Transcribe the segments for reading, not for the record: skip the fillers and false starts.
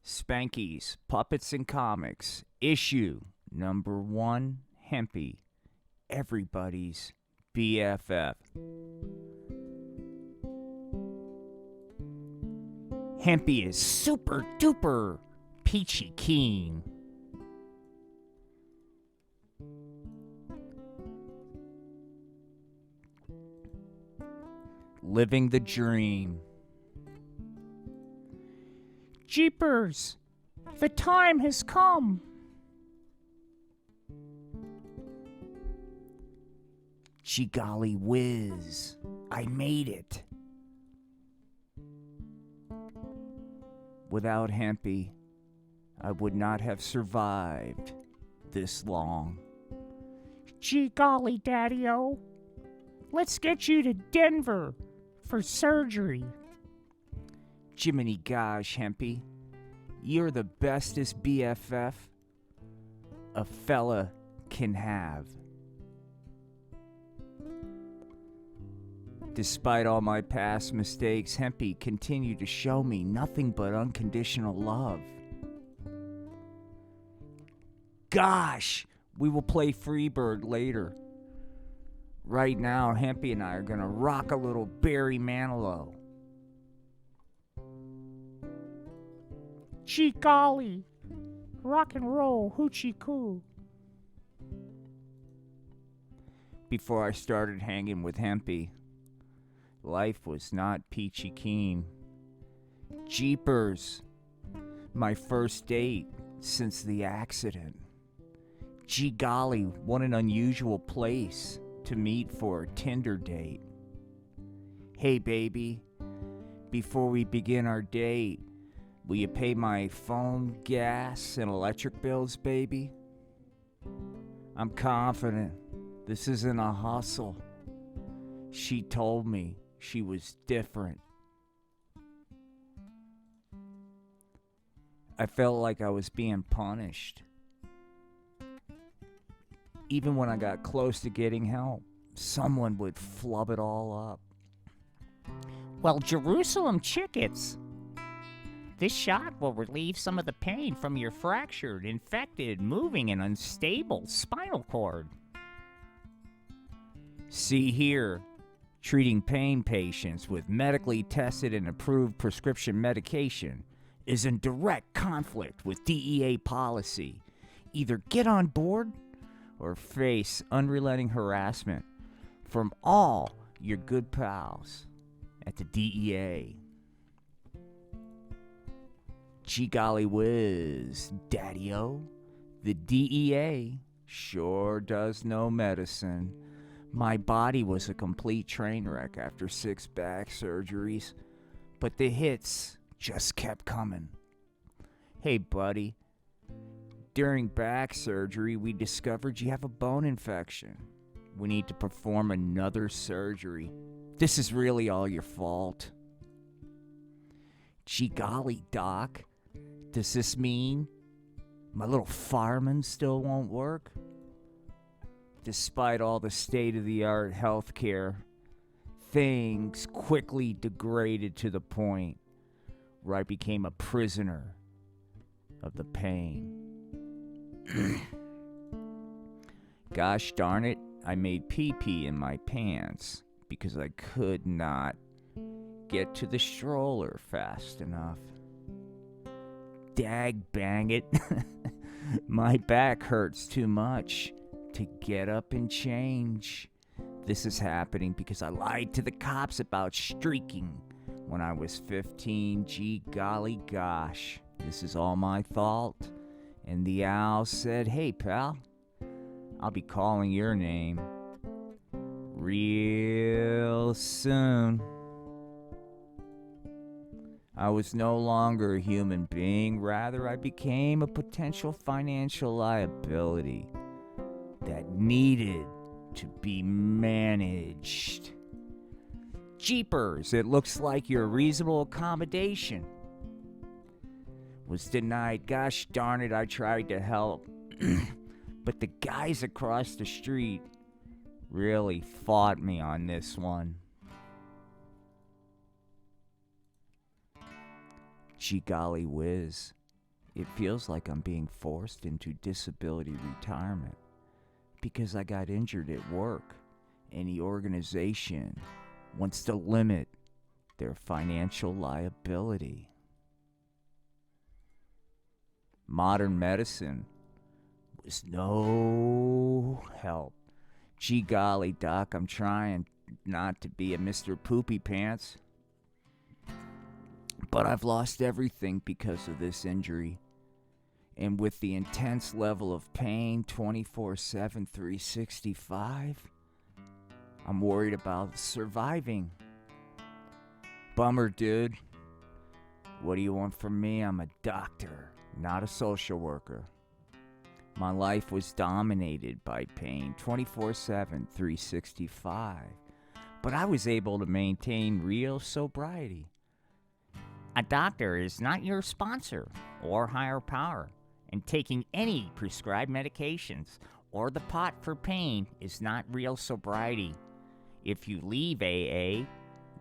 Spanky's Puppets and Comics, issue number 1, Hempy, everybody's BFF. Hempy is super duper peachy keen. Living the dream. Jeepers, the time has come. Gee golly whiz, I made it. Without Hempy, I would not have survived this long. Gee golly, Daddy-o. Let's get you to Denver for surgery. Jiminy gosh, Hempy, you're the bestest BFF a fella can have. Despite all my past mistakes, Hempy continued to show me nothing but unconditional love. Gosh, we will play Freebird later. Right now, Hempy and I are gonna rock a little Barry Manilow. Gee golly, rock and roll, hoochie coo. Before I started hanging with Hempy, life was not peachy keen. Jeepers, my first date since the accident. Gee golly, what an unusual place to meet for a Tinder date. Hey baby, before we begin our date, will you pay my phone, gas, and electric bills, baby? I'm confident this isn't a hustle. She told me she was different. I felt like I was being punished. Even when I got close to getting help, someone would flub it all up. Well, Jerusalem chickens. This shot will relieve some of the pain from your fractured, infected, moving, and unstable spinal cord. See here, treating pain patients with medically tested and approved prescription medication is in direct conflict with DEA policy. Either get on board or face unrelenting harassment from all your good pals at the DEA. Gee golly whiz, Daddy-o, the DEA sure does know medicine. My body was a complete train wreck after 6 back surgeries, but the hits just kept coming. Hey buddy, during back surgery we discovered you have a bone infection. We need to perform another surgery. This is really all your fault. Gee golly, doc, does this mean my little fireman still won't work? Despite all the state-of-the-art healthcare, things quickly degraded to the point where I became a prisoner of the pain. Gosh darn it, I made pee-pee in my pants because I could not get to the stroller fast enough. Dag bang it, my back hurts too much to get up and change. This is happening because I lied to the cops about streaking when I was 15. Gee golly gosh, this is all my fault. And the owl said, hey pal, I'll be calling your name real soon. I was no longer a human being, rather I became a potential financial liability that needed to be managed. Jeepers, it looks like your reasonable accommodation was denied. Gosh darn it, I tried to help. But the guys across the street really fought me on this one. Gee golly whiz, It feels like I'm being forced into disability retirement because I got injured at work and the organization wants to limit their financial liability. Modern medicine was no help. Gee golly, Doc, I'm trying not to be a Mr. Poopy Pants. But I've lost everything because of this injury. And with the intense level of pain 24/7, 365, I'm worried about surviving. Bummer, dude. What do you want from me? I'm a doctor, not a social worker. My life was dominated by pain 24/7, 365. But I was able to maintain real sobriety. A doctor is not your sponsor or higher power, and taking any prescribed medications or the pot for pain is not real sobriety. If you leave AA,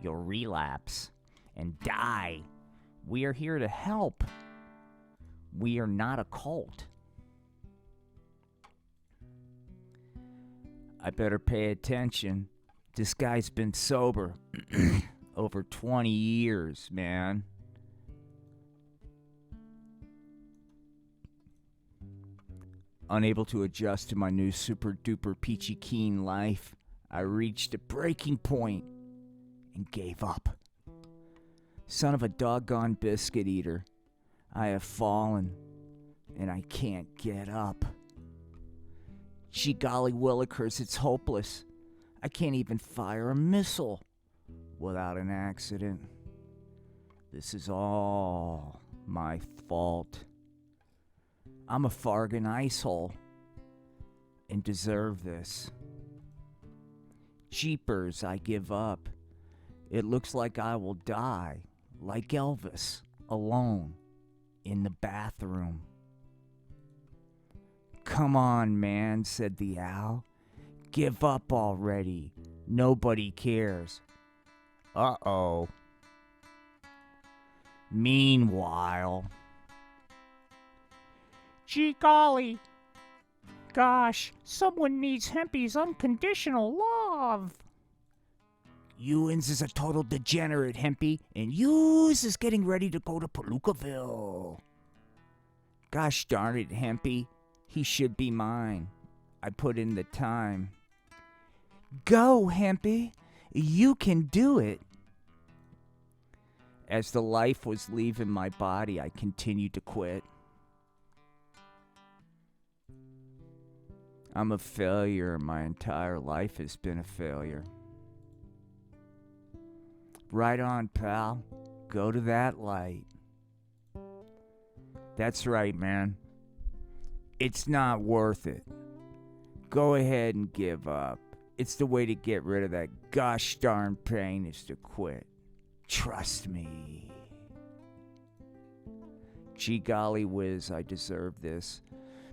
you'll relapse and die. We are here to help. We are not a cult. I better pay attention. This guy's been sober over 20 years, man. Unable to adjust to my new super duper peachy keen life, I reached a breaking point and gave up. Son of a doggone biscuit eater, I have fallen and I can't get up. Gee golly willikers, it's hopeless. I can't even fire a missile without an accident. This is all my fault. I'm a Fargan icehole and deserve this. Jeepers, I give up. It looks like I will die, like Elvis, alone in the bathroom. Come on, man, said the owl. Give up already. Nobody cares. Uh-oh. Meanwhile... Gee golly. Gosh, someone needs Hempy's unconditional love. Ewins is a total degenerate, Hempy, and Hughes is getting ready to go to Palookaville. Gosh darn it, Hempy. He should be mine. I put in the time. Go, Hempy. You can do it. As the life was leaving my body, I continued to quit. I'm a failure. My entire life has been a failure. Right on, pal. Go to that light. That's right, man. It's not worth it. Go ahead and give up. It's the way to get rid of that gosh darn pain is to quit. Trust me. Gee golly whiz, I deserve this.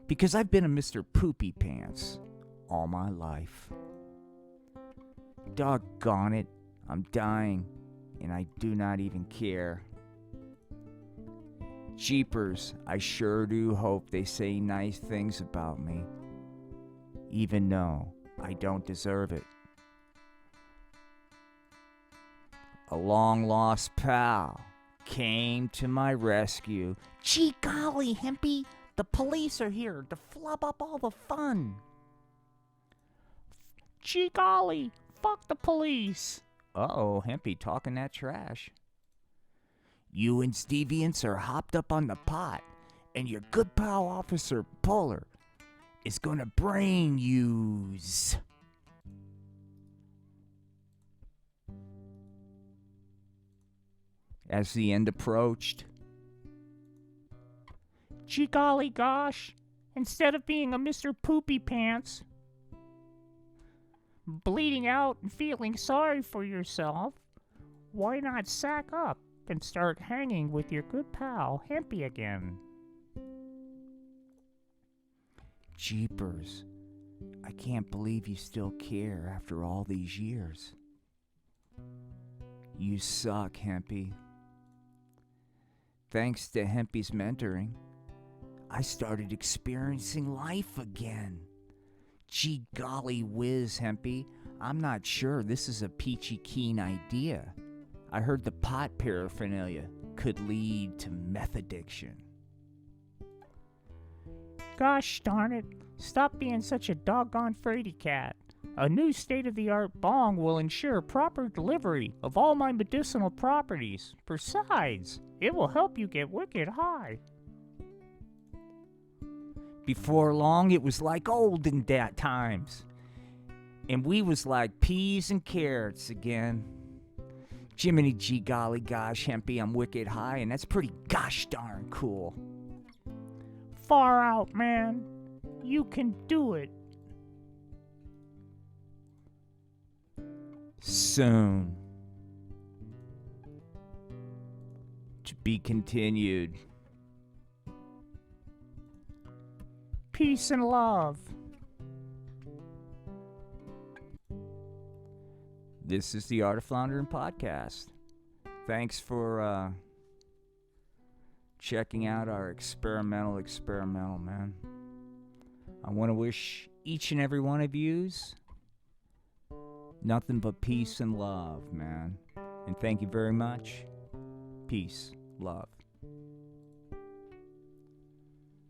Because I've been a Mr. Poopy Pants all my life. Doggone it, I'm dying, and I do not even care. Jeepers, I sure do hope they say nice things about me, even though I don't deserve it. A long-lost pal came to my rescue. Gee golly, Hempy. The police are here to flub up all the fun. Gee golly, fuck the police. Uh-oh, Hempy talking that trash. You and Stevians are hopped up on the pot, and your good pal Officer Puller is gonna brain yous. As the end approached, Gee golly gosh, instead of being a Mr. Poopy Pants, bleeding out and feeling sorry for yourself, why not sack up and start hanging with your good pal Hempy again? Jeepers, I can't believe you still care after all these years. You suck, Hempy. Thanks to Hempy's mentoring, I started experiencing life again. Gee golly whiz, Hempy. I'm not sure this is a peachy keen idea. I heard the pot paraphernalia could lead to meth addiction. Gosh darn it, stop being such a doggone fraidy cat. A new state-of-the-art bong will ensure proper delivery of all my medicinal properties. Besides, it will help you get wicked high. Before long, it was like olden times. And we was like peas and carrots again. Jiminy gee golly gosh, Hempy, I'm wicked high, and that's pretty gosh darn cool. Far out, man. You can do it. Soon. To be continued. Peace and love. This is the Art of Floundering podcast. Thanks for checking out our experimental, man. I want to wish each and every one of yous nothing but peace and love, man. And thank you very much. Peace, love.